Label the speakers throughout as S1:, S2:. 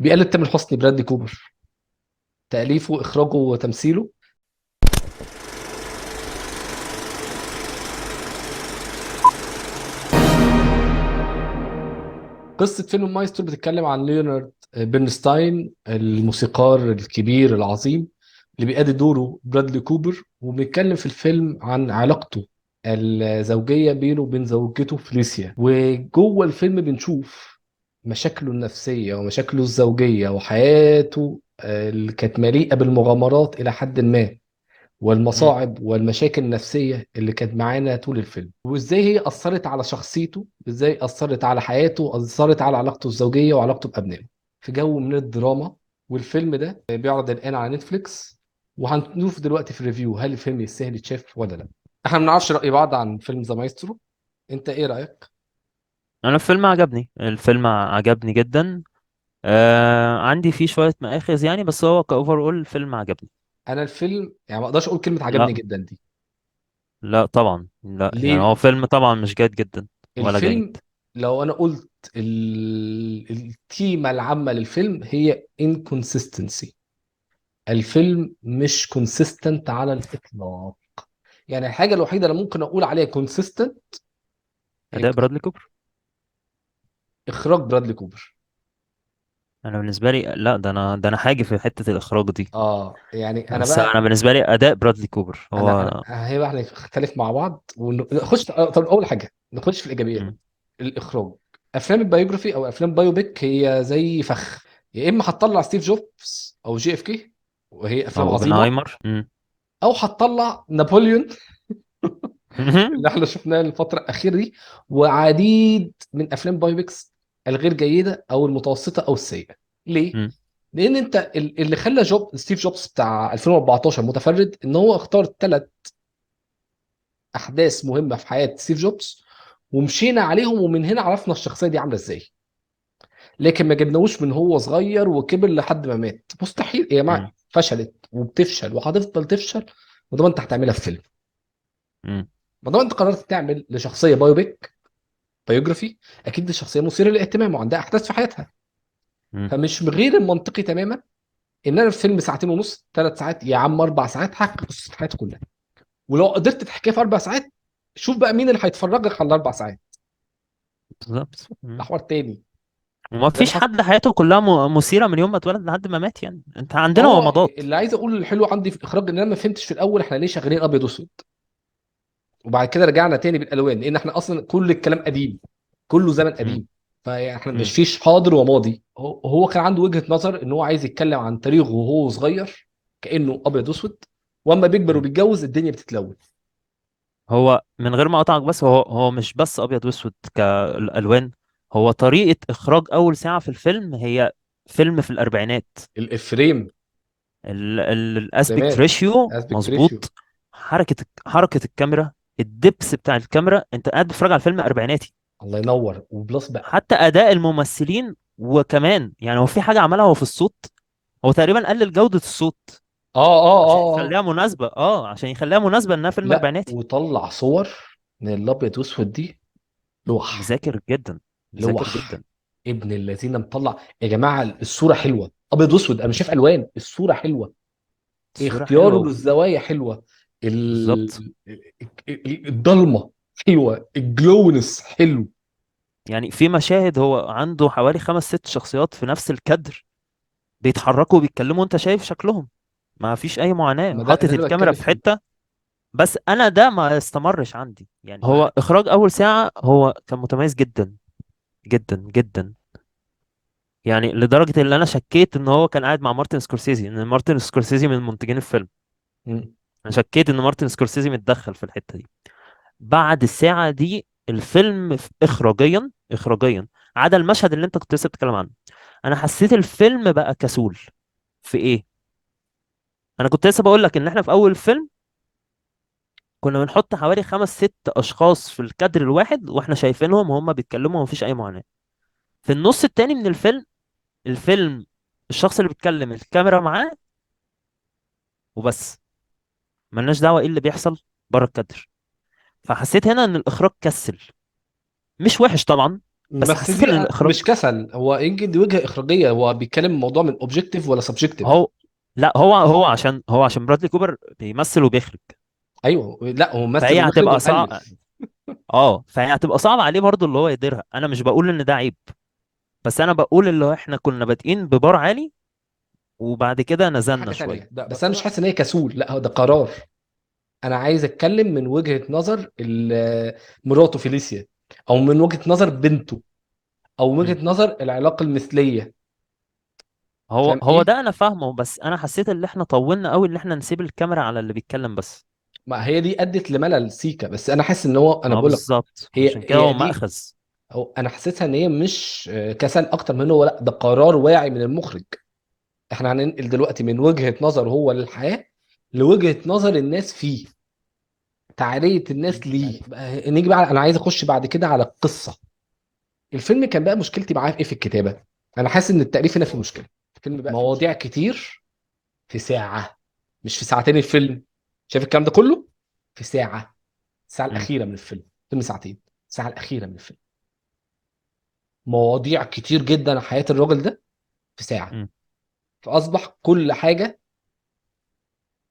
S1: بيقلد تامر حسني برادلي كوبر. تأليفه إخراجه وتمثيله. قصة فيلم مايسترو بتتكلم عن ليونارد بيرنستاين الموسيقار الكبير العظيم اللي بيأدي دوره برادلي كوبر، وبنتكلم في الفيلم عن علاقته الزوجية بينه وبين زوجته فليسيا. وجوه الفيلم بنشوف مشاكله النفسية ومشاكله الزوجية وحياته اللي كانت مليئة بالمغامرات إلى حد ما،
S2: مم.
S1: والمصاعب والمشاكل النفسية اللي كانت معانا طول الفيلم، وازاي هي أثرت على شخصيته، ازاي أثرت على حياته، أثرت على علاقته الزوجية وعلاقته بأبنائه في جو من الدراما. والفيلم ده بيعرض الآن على نتفليكس، وهنشوف دلوقتي في الريفيو هل الفيلم يستاهل يتشاف ولا لا. احنا ما بنعرفش رأي بعض عن فيلم ذا مايسترو. انت ايه رأيك؟
S2: انا الفيلم عجبني جدا. عندي فيه شوية مآخذ يعني، بس هو كأوفر اول الفيلم عجبني.
S1: انا الفيلم يعني ما اقدرش اقول كلمة عجبني
S2: لا،
S1: جدا دي.
S2: لا طبعا، لا يعني هو
S1: ليه؟
S2: فيلم طبعا مش جيد جدا ولا جيد.
S1: الفيلم، لو انا قلت التيمة العامة للفيلم هي inconsistency. الفيلم مش consistent على الإطلاق. يعني الحاجة الوحيدة اللي ممكن أقول عليها consistent هي
S2: أداء برادلي كوبر.
S1: إخراج برادلي كوبر.
S2: انا بالنسبة لي لا، ده انا حاجة في حتة الإخراج دي.
S1: يعني أنا
S2: بس انا
S1: بقى،
S2: بالنسبة لي أداء برادلي كوبر
S1: أنا
S2: هو.
S1: هي بقى هنختلف مع بعض ونخش. طب أول حاجة نخش في الإيجابيات.
S2: مم.
S1: الإخراج. أفلام البيوجرافي أو أفلام بايوبيك هي زي فخ. يا إما هتطلع ستيف جوبز أو جي إف كي وهي
S2: او
S1: أفلام عظيمة،
S2: اوبنهايمر. مم.
S1: أو هتطلع نابليون اللي احنا شفناه الفترة الأخيرة دي، وعديد من أفلام بايوبيكس الغير جيدة أو المتوسطة أو السيئة. ليه؟
S2: مم.
S1: لأن أنت اللي خلى ستيف جوبز بتاع 2014 متفرد إن هو اختار 3 أحداث مهمة في حياة ستيف جوبز ومشينا عليهم، ومن هنا عرفنا الشخصية دي عاملة إزاي. لكن ما جبناهوش من هو صغير وكبر لحد ما مات. مستحيل يا جماعة،
S2: مم.
S1: فشلت وبتفشل وهتفضل تفشل. وده ما أنت هتعملها في فيلم.
S2: مم.
S1: ما دام أنت قررت تعمل لشخصية بايوبيك، بايوجرافي، اكيد دي شخصيه مثيره للاهتمام وعندها احداث في حياتها.
S2: مم.
S1: فمش غير المنطقي تماما ان انا في فيلم ساعتين ونص 3 ساعات يا عم 4 ساعات هحكي قصه حياتي كلها. ولو قدرت تحكيها في 4 ساعات، شوف بقى مين اللي هيتفرج لك على ال4 ساعات.
S2: بالظبط.
S1: ده
S2: مم.
S1: حوار تاني.
S2: وما
S1: زي ما
S2: فيش
S1: حصل.
S2: حد حياته كلها مثيرة من يوم ما اتولد لحد ما مات، يعني انت عندنا ومضات.
S1: اللي عايز اقول الحلو عندي في الاخراج ان انا ما فهمتش في الاول احنا ليه شغالين ابيض واسود، وبعد كده رجعنا تاني بالالوان لان احنا اصلا كل الكلام قديم، كله زمن
S2: مم.
S1: قديم. فاحنا مش
S2: مم.
S1: فيش حاضر وماضي. هو كان عنده وجهة نظر ان هو عايز يتكلم عن تاريخه وهو صغير كأنه ابيض واسود، واما بيكبر
S2: مم.
S1: وبيتجوز الدنيا بتتلون.
S2: هو من غير ما اقطعك، بس هو مش بس ابيض واسود كالالوان. هو طريقه اخراج اول ساعه في الفيلم هي فيلم في الاربعينات.
S1: الفريم،
S2: الاسبكت
S1: فريمات،
S2: ريشيو
S1: اسبكت ريشيو.
S2: مظبوط. حركه الكاميرا، الدبس بتاع الكاميرا، انت قاعد بتتفرج على فيلم اربعيناتي.
S1: الله ينور. وبلس بقى.
S2: حتى اداء الممثلين، وكمان يعني هو في حاجه عملها هو في الصوت. هو تقريبا قلل جوده الصوت عشان يخليها مناسبه انها فيلم
S1: لا،
S2: اربعيناتي.
S1: وطلع صور من الابيض واسود دي. لوح.
S2: مذاكر جدا، مذاكر
S1: لوح.
S2: جدا.
S1: ابن الذين مطلع. يا جماعه الصوره حلوه ابيض واسود، انا مش شايف الوان، الصوره حلوه.
S2: الصوره
S1: اختياره
S2: حلوه.
S1: للزوايا حلوه.
S2: بالظبط.
S1: الضلمه حلوه، الجلونس حلو.
S2: يعني في مشاهد هو عنده حوالي خمس ست شخصيات في نفس الكادر، بيتحركوا وبيتكلموا وانت شايف شكلهم. ما فيش اي معاناة،
S1: ما ده
S2: حاطط
S1: اللي
S2: الكاميرا
S1: بتكلم
S2: في
S1: فيه.
S2: حتة. بس انا ده ما استمرش عندي، يعني
S1: ما
S2: هو اخراج اول ساعة هو كان متميز جدا جدا جدا. يعني لدرجة ان انا شكيت ان هو كان قاعد مع مارتن سكورسيزي، ان مارتن سكورسيزي من منتجين الفيلم.
S1: مم.
S2: انا شكيت ان مارتن سكورسيزي متدخل في الحتة دي. بعد الساعة دي الفيلم اخراجيا عدا المشهد اللي انت كنت لسه بتتكلم عنه، انا حسيت الفيلم بقى كسول. في ايه؟ انا كنت لسه بقول لك ان احنا في اول الفيلم كنا بنحط حوالي خمس ست اشخاص في الكادر الواحد واحنا شايفينهم وهم بيتكلموا ومفيش اي معاناة. في النص التاني من الفيلم الشخص اللي بيتكلم الكاميرا معاه وبس، ملناش دعوة ايه اللي بيحصل بره الكادر. فحسيت هنا ان الاخراج كسل. مش وحش طبعا، بس
S1: بس
S2: حسيت
S1: دي
S2: ان الاخراج،
S1: مش كسل، هو يمكن دي وجهة إخراجية، هو بيتكلم الموضوع من اوبجكتيف ولا سبجكتيف.
S2: هو لا، هو عشان برادلي كوبر بيمثل وبيخرج،
S1: ايوه، لا هو ممثل
S2: فهي
S1: ومخرج
S2: هتبقى صعب.
S1: ومؤلف.
S2: فهي هتبقى صعب عليه برضو اللي هو يديرها. انا مش بقول ان ده عيب، بس انا بقول اللي هو احنا كنا بادئين ببار عالي وبعد كده
S1: دي
S2: نزلنا
S1: حاجة
S2: شويه.
S1: تانية، بس انا مش حاسس ان هي كسول، لا هو ده قرار. انا عايز اتكلم من وجهة نظر مراته فيليسيا، او من وجهة نظر بنته، او من
S2: مم.
S1: وجهة نظر العلاقة المثلية.
S2: هو
S1: فاهم
S2: هو
S1: ايه؟
S2: ده انا فاهمه، بس انا حسيت ان احنا طولنا قوي ان احنا نسيب الكاميرا على اللي بيتكلم بس.
S1: ما هي دي ادت لملل سيكا، بس انا حاسس ان هو، انا
S2: ما
S1: بقول لك،
S2: بالظبط،
S1: هي
S2: عشان كده
S1: هي
S2: هو
S1: دي،
S2: مأخذ.
S1: أو انا حاسسها ان هي مش كسل اكتر منه، هو لا ده قرار واعي من المخرج. احنا هننقل دلوقتي من وجهة نظر هو للحياة، لوجهة نظر الناس فيه، تعالية الناس ليه نيجي بقى. انا عايز اخش بعد كده على القصة. الفيلم كان بقى مشكلتي معاه في ايه؟ في الكتابة. انا حاسس ان التأليف هنا فيه مشكلة. الفيلم بقى فيه مواضيع كتير في ساعة، مش في ساعتين الفيلم. شايف الكلام ده كله في ساعة، الساعة
S2: مم.
S1: الأخيرة من الفيلم. فيلم ساعتين، الساعة الأخيرة من الفيلم. مواضيع كتير جدا عن حياة الراجل ده في ساعة.
S2: مم.
S1: فأصبح كل حاجة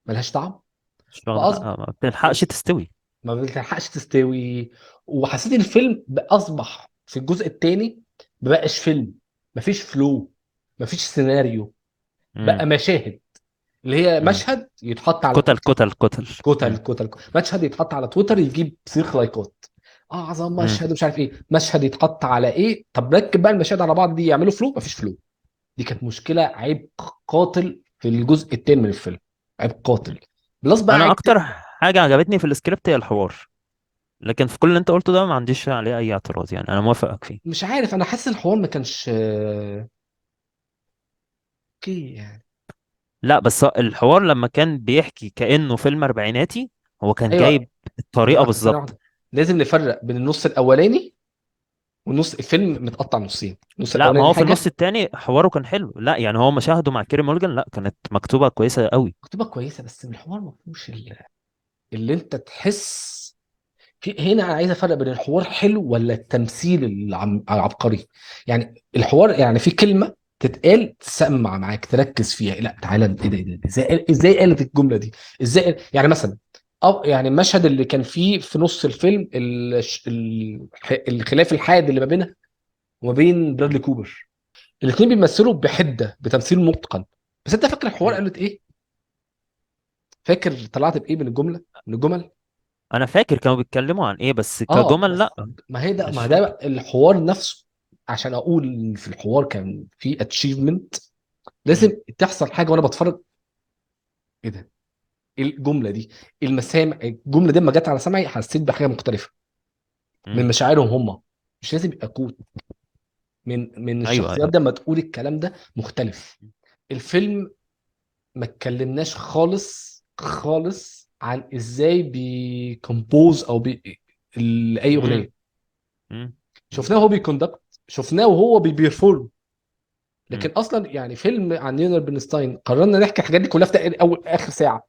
S1: ملهاش طعم.
S2: مش واخد
S1: فأصبح
S2: حقها، ما بتلحقش تستوي.
S1: ما بتلحقش تستوي. وحسيت ان الفيلم بقى اصبح في الجزء الثاني ما بقاش فيلم، مفيش فلو، مفيش سيناريو،
S2: مم.
S1: بقى مشاهد. اللي هي
S2: مم.
S1: مشهد يتحط على
S2: كتل
S1: تويتر،
S2: كتل كتل.
S1: كتل
S2: مم.
S1: كتل، مشهد يتحط على تويتر يجيب صيغ لايكات، اعظم
S2: مم.
S1: مشهد مش عارف ايه، مشهد يتحط على ايه. طب ركب بقى المشاهد على بعض دي يعملوا فلو، مفيش فلو. دي كانت مشكله، عيب قاتل في الجزء الثاني من الفيلم، عيب قاتل. بلس بقى
S2: انا
S1: عيب
S2: اكتر حاجه عجبتني في السكريبت هي الحوار، لكن في كل اللي انت قلته ده ما عنديش عليه اي اعتراض، يعني انا موافقك فيه.
S1: مش عارف، انا حاسس الحوار ما كانش اوكي يعني.
S2: لا بس الحوار لما كان بيحكي كأنه فيلم اربعيناتي، هو كان
S1: ايوه،
S2: جايب الطريقه
S1: ثانية
S2: بالظبط.
S1: واحدة، لازم نفرق بين النص الاولاني والنص. الفيلم متقطع نصين، النص
S2: لا، ما
S1: الاولاني
S2: هو في النص
S1: حاجه
S2: التاني حواره كان حلو. لا يعني هو مشاهده مع كيري مورجان لا كانت مكتوبه كويسه قوي.
S1: مكتوبه كويسه، بس الحوار ما فيهوش اللي انت تحس في هنا. انا عايز افرق بين الحوار حلو ولا التمثيل العبقري. يعني الحوار يعني في كلمه تتقال تسمع معاك تركز فيها، لا تعالى ايه ده، ايه ده، ازاي قالت الجمله دي، ازاي يعني مثلا. أو يعني المشهد اللي كان فيه في نص الفيلم الخلاف الحاد اللي ما بينها وما بين برادلي
S2: مم.
S1: كوبر. الاثنين بيمثلوا بحده، بتمثيل متقن. بس انت فاكر الحوار
S2: مم.
S1: قالت ايه؟ فاكر طلعت بايه من الجمله، من الجمل؟
S2: انا فاكر كانوا بيتكلموا عن ايه، بس
S1: اه
S2: كجمل
S1: بس،
S2: لا.
S1: ما هي ده،
S2: مش
S1: ما ده
S2: فاكر.
S1: بقى الحوار نفسه. عشان اقول ان في الحوار كان في اتشيفمنت، لازم
S2: مم.
S1: تحصل حاجه وانا بتفرج. ايه ده، إيه الجمله دي؟ المسامع، الجمله دي لما جت على سمعي حسيت بحاجه مختلفه
S2: مم.
S1: من مشاعرهم هم. مش لازم يبقى كود من
S2: ايوه
S1: الشخصيات
S2: ايوه.
S1: ده، لما تقول الكلام ده مختلف. الفيلم ما اتكلمناش خالص خالص عن ازاي بيكمبوز او اي
S2: مم.
S1: اغنيه.
S2: مم. مم.
S1: شفناه وهو بيكوندكت، شفناه وهو بيبيرفورم. لكن
S2: مم.
S1: اصلا يعني فيلم عن ليونارد بنستاين قررنا نحكي الحاجات دي كلها في اول اخر ساعه.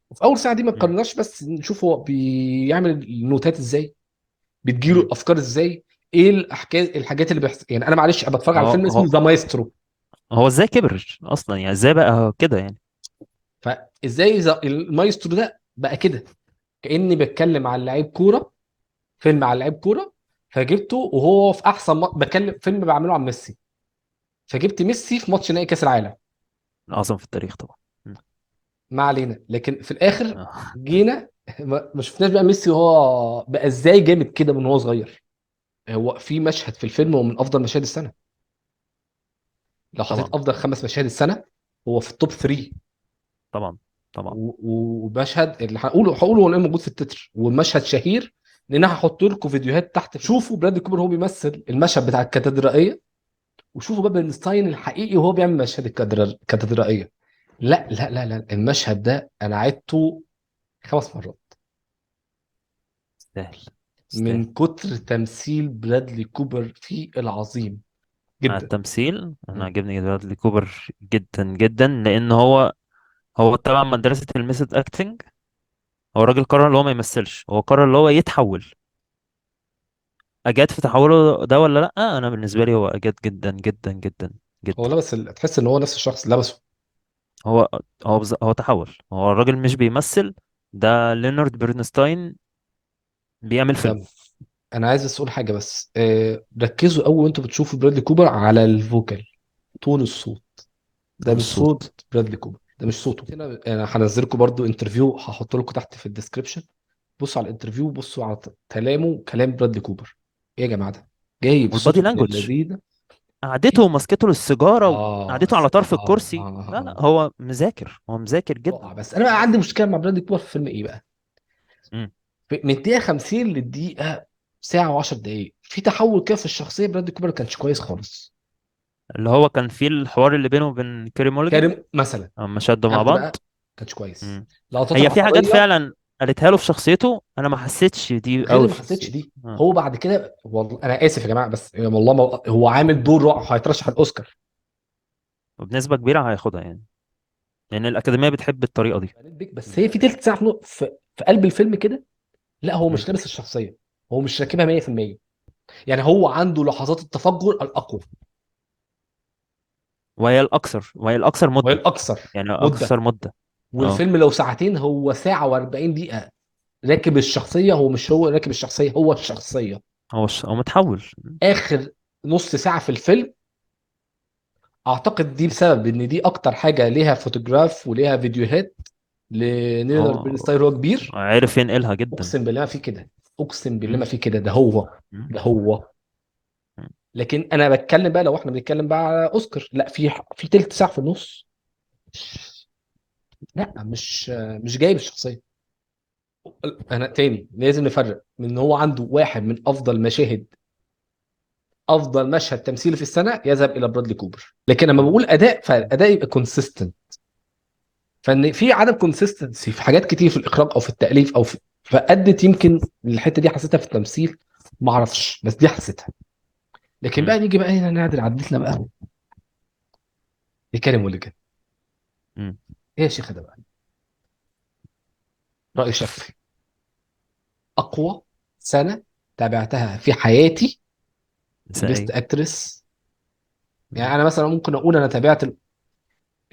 S1: وفي اول ساعه دي ما
S2: مم.
S1: قررناش بس نشوف هو بيعمل النوتات ازاي، بتجيله
S2: مم.
S1: الافكار ازاي، ايه الحاجات اللي بيحصل. يعني انا معلش أنا بتفرج على
S2: هو
S1: فيلم اسمه
S2: هو
S1: ذا مايسترو.
S2: هو ازاي كبر اصلا؟ يعني ازاي بقى كده يعني؟
S1: فازاي المايسترو ده بقى كده؟ كاني بتكلم عن لعيب كوره، فيلم عن لعيب كوره، فجبته وهو في احسن بكلم فيلم بعمله عن ميسي، فجبت ميسي في ماتش نهائي كاس العالم.
S2: اعظم في التاريخ طبعا. مم.
S1: ما علينا، لكن في الاخر
S2: آه.
S1: جينا ما شفناش بقى ميسي وهو بقى ازاي جامد كده من هو صغير. هو في مشهد في الفيلم هو من افضل مشاهد السنه، لو حطيت
S2: طبعا
S1: افضل 5 مشاهد السنه هو في التوب 3.
S2: طبعا طبعا.
S1: ومشهد اللي هقوله هو اللي موجود في التتر، ومشهد شهير، لان انا هحط لكم فيديوهات تحت. شوفوا برادلي كوبر هو بيمثل المشهد بتاع الكاتدرائيه، وشوفوا بقى بيرنستاين الحقيقي وهو بيعمل مشهد الكاتدرائيه. لا لا لا لا، المشهد ده انا عدته 5 مرات
S2: يستاهل. يستاهل.
S1: من كتر تمثيل برادلي كوبر فيه العظيم
S2: على
S1: جدا.
S2: التمثيل انا
S1: مم.
S2: عجبني برادلي كوبر جدا جدا، لان هو تبع مدرسة الميثود اكتنج. هو الراجل قرر اللي هو ما يمثلش، هو قرر اللي هو يتحول. اجاد في تحوله ده ولا لا؟ انا بالنسبه لي هو اجاد جدا جدا جدا
S1: هو
S2: جدا.
S1: لبس تحس ان هو نفس الشخص اللي لبسه.
S2: هو هو تحول، هو الراجل مش بيمثل، ده لينارد برنستاين بيعمل فيلم.
S1: طب انا عايز اسال حاجه بس، ركزوا قوي وانتوا بتشوفوا برادلي كوبر على الفوكال، تون الصوت. ده
S2: تون
S1: مش صوت
S2: الصوت.
S1: برادلي كوبر، ده مش صوته. هنا انا هنزلكم برضو انترفيو، هحط لكم تحت في الديسكربشن. بصوا على الانترفيو، بصوا على كلامه، كلام برادلي كوبر. ايه يا جماعه ده؟ جايب
S2: والبادي
S1: صوته من
S2: لانجوج،
S1: الذين.
S2: قعدته ومسكته للسيجاره وقعدته على طرف الكرسي، لا لا
S1: اه
S2: هو مذاكر، هو مذاكر جدا.
S1: رائع. بس انا بقى عندي مشكله مع برادلي كوبر في فيلم ايه بقى؟
S2: مم.
S1: من الدقيقه 50 للدقيقه ساعه و10 دقائق في تحول كده في الشخصيه. برادلي كوبر ما كانش كويس خالص.
S2: اللي هو كان فيه الحوار اللي بينه وبين كيري موليجان،
S1: كارم مثلا،
S2: اما شدوا مع
S1: هاخده
S2: بعض.
S1: بقى، كانش كويس.
S2: مم.
S1: لقطات
S2: هي في حاجات
S1: العصبيه
S2: فعلا قالتها له في شخصيته انا ما حسيتش دي
S1: غير
S2: قوي
S1: ما
S2: في
S1: حسيتش
S2: شخصيته.
S1: دي. هو بعد كده والله انا اسف يا جماعه، بس والله ما هو عامل دور رائع، هيترشح الاوسكار.
S2: وبنسبه كبيره هياخدها يعني، لان الاكاديميه بتحب الطريقه دي.
S1: بس
S2: مم.
S1: هي في تلت ساعه في قلب الفيلم كده، لا هو
S2: مم.
S1: مش لابس الشخصيه، هو مش راكبها 100%. يعني هو عنده لحظات التفجر الاقوى،
S2: وهي الاكثر
S1: وهي
S2: مده،
S1: الاكثر
S2: يعني
S1: مده.
S2: اكثر مده. اه.
S1: والفيلم لو ساعتين هو ساعه و40 دقيقه راكب الشخصيه. هو مش هو راكب الشخصيه، هو الشخصيه.
S2: هو متحول.
S1: اخر نص ساعه في الفيلم اعتقد دي بسبب ان دي اكتر حاجه ليها فوتوغراف وليها فيديوهات لنيلر
S2: اه
S1: بيرنستاين، هو كبير.
S2: عرف ينقلها جدا.
S1: اقسم بالله ما في كده، اقسم بالله
S2: مم.
S1: ما في كده، ده هو،
S2: مم.
S1: ده هو.
S2: مم.
S1: لكن انا بتكلم بقى، لو احنا بنتكلم بقى على اوسكار، لا في تلت ساعه في النص، لا مش جايب الشخصيه. انا تاني لازم نفرق من ان هو عنده واحد من افضل مشاهد، افضل مشهد تمثيلي في السنه يذهب الى برادلي كوبر. لكن لما بقول اداء، فالاداء يبقى كونسيستنت. فان في عدم كونسيستنسي في حاجات كتير في الاخراج او في التاليف او في، فادت يمكن الحته دي حسيتها في التمثيل. ما اعرفش بس دي حسيتها. لكن
S2: مم.
S1: بقى نيجي بقى هنا نعدل عدلتنا بقى لكريم وليجان.
S2: مم.
S1: ايه يا شيخ ده بقى؟ راي شخصي، اقوى سنه تابعتها في حياتي بيست
S2: نسائية.
S1: اكترس.
S2: مم.
S1: يعني انا مثلا ممكن اقول انا تابعت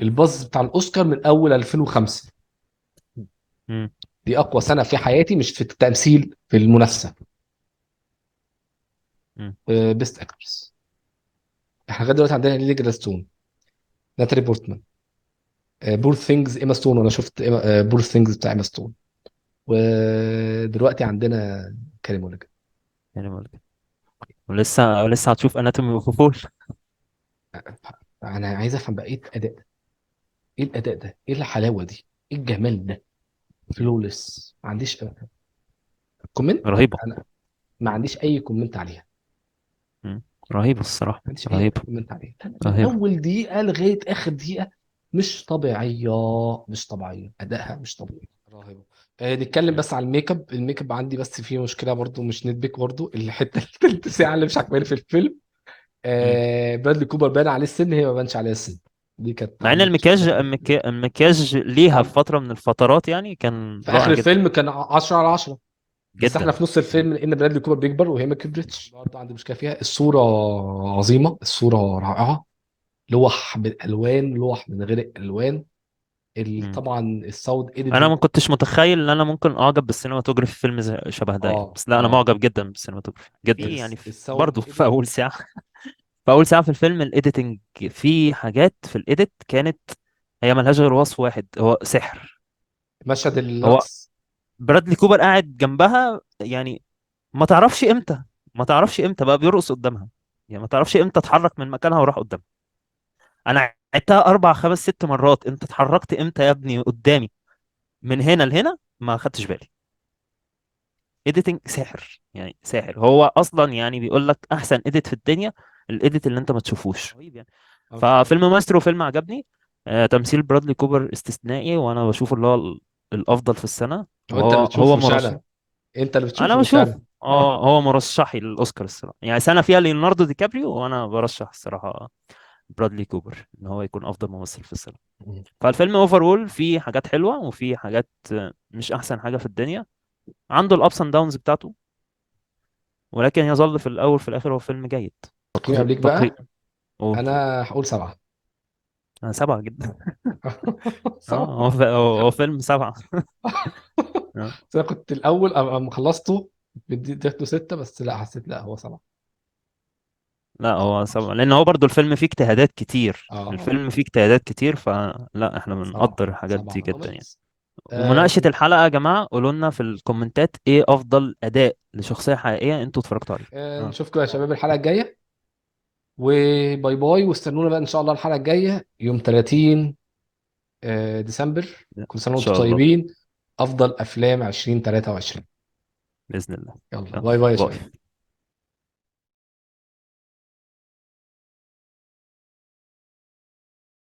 S1: الباز بتاع الاوسكار من اول 2005.
S2: مم.
S1: دي اقوى سنه في حياتي، مش في التمثيل، في المنافسه.
S2: مم.
S1: بيست اكترس. احنا لغايه دلوقتي عندنا ليلي جلاستون، ناتالي بورتمان، بور ثينجز ايما ستون. وانا شفت بور ثينجز بتاع ايما ستون. ودلوقتي عندنا كريم وليجان.
S2: يعني ولسه هتشوف اناتومي اوف فول.
S1: انا عايز افهم بقى ايه الاداء ده، ايه الاداء ده، ايه الحلاوه دي، ايه الجمال ده. فلولس، ما عنديش كومنت.
S2: رهيبة.
S1: انا ما عنديش اي كومنت عليها،
S2: مم. رهيبة الصراحة.
S1: ما عنديش اي
S2: رهيبة.
S1: كومنت عليها. من
S2: رهيبة.
S1: اول دقيقه لغايه اخر دقيقه مش طبيعيه، مش طبيعيه، ادائها مش طبيعي، رهيبه. نتكلم
S2: مم.
S1: بس على الميك اب. الميك اب عندي بس فيه مشكله برضو، مش ندبك برضو الحته التلت ساعه اللي مش عاجباني في الفيلم.
S2: مم.
S1: برادلي كوبر بان عليه السن، هي ما بانش عليها السن. دي كانت
S2: مع ان
S1: عندي
S2: المكياج
S1: مشكله
S2: المكياج ليها في فترة من الفترات يعني كان
S1: في
S2: رائع
S1: اخر
S2: جدا.
S1: الفيلم كان 10 على 10. بس احنا
S2: جدا.
S1: في نص
S2: مم.
S1: الفيلم لان برادلي كوبر بيكبر وهي ما كبرتش. برضه عندي مشكله فيها الصوره. عظيمه، الصوره رائعه. لوح بالالوان، لوح من غير الالوان.
S2: مم.
S1: طبعا الساوند
S2: انا
S1: اديتنج.
S2: ما كنتش متخيل ان انا ممكن اعجب بالسينماتوجرافي في فيلم شبه ده يعني،
S1: اه
S2: بس لا انا
S1: اه
S2: معجب جدا بالسينماتوجرافي جدا
S1: في
S2: يعني.
S1: الساوند
S2: برضه في
S1: اديتنج.
S2: اول ساعة، في اول ساعة في الفيلم الايديتنج، في حاجات في الايديت كانت هي ملهاش غير وصف واحد، هو سحر.
S1: مشهد
S2: هو
S1: الرقص.
S2: برادلي كوبر قاعد جنبها يعني، ما تعرفش امتى، ما تعرفش امتى بقى بيرقص قدامها، يعني ما تعرفش امتى اتحرك من مكانها وراح قدامها. انا عدتها اربع خمس ست مرات، انت اتحركت امتى يا ابني قدامي من هنا لهنا؟ ما خدتش بالي. ايديتنج ساحر يعني، ساحر هو اصلا يعني، بيقول لك احسن ايديت في الدنيا الايديت اللي انت ما تشوفوش، رهيب يعني. ففيلم مايسترو فيلم عجبني. تمثيل برادلي كوبر استثنائي، وانا بشوفه اللي هو الافضل في السنه،
S1: هو انت اللي
S2: وهو
S1: بتشوفه مش
S2: مرشح.
S1: انا، انت اللي
S2: انا
S1: بتشوفه مش
S2: بشوف
S1: انا. اه
S2: اه هو مرشحي للاوسكار الصراحه، يعني سنه فيها ليوناردو دي كابريو، وانا برشح الصراحه برادلي كوبر ان هو يكون افضل ممثل في السنه. فالفيلم اوفرول فيه حاجات حلوه وفيه حاجات مش احسن حاجه في الدنيا، عنده الابس اند داونز بتاعته. ولكن يظل في الاول في الاخر هو فيلم جيد.
S1: تقييم قبليك
S2: تقريبا.
S1: بقى. انا هقول 7.
S2: انا 7 جدا. اه
S1: 7.
S2: هو فيلم 7. اه
S1: بس انا كنت الاول اما خلصته اديته 6، بس لا حسيت لا هو 7.
S2: لا هو 7
S1: 10.
S2: لان هو برضو الفيلم فيه اجتهادات كتير،
S1: اه
S2: الفيلم فيه اجتهادات كتير، فلا احنا
S1: 7.
S2: بنقدر الحاجات دي
S1: 7
S2: جدا يعني.
S1: خلاص.
S2: ومناقشة
S1: آه
S2: الحلقة يا جماعة، قولوا لنا في الكومنتات ايه افضل اداء لشخصية حقيقية انتوا اتفرجتوا عليه. اه
S1: نشوفكم يا شباب الحلقه الجايه، وباي باي، واستنونا بقى ان شاء الله الحلقه الجايه يوم 30 ديسمبر.
S2: ان
S1: كل سنه وانتم
S2: شاء الله.
S1: طيبين. افضل افلام 2023.
S2: بإذن الله.
S1: يلا
S2: يلا
S1: باي باي يا
S2: باي.
S1: شباب.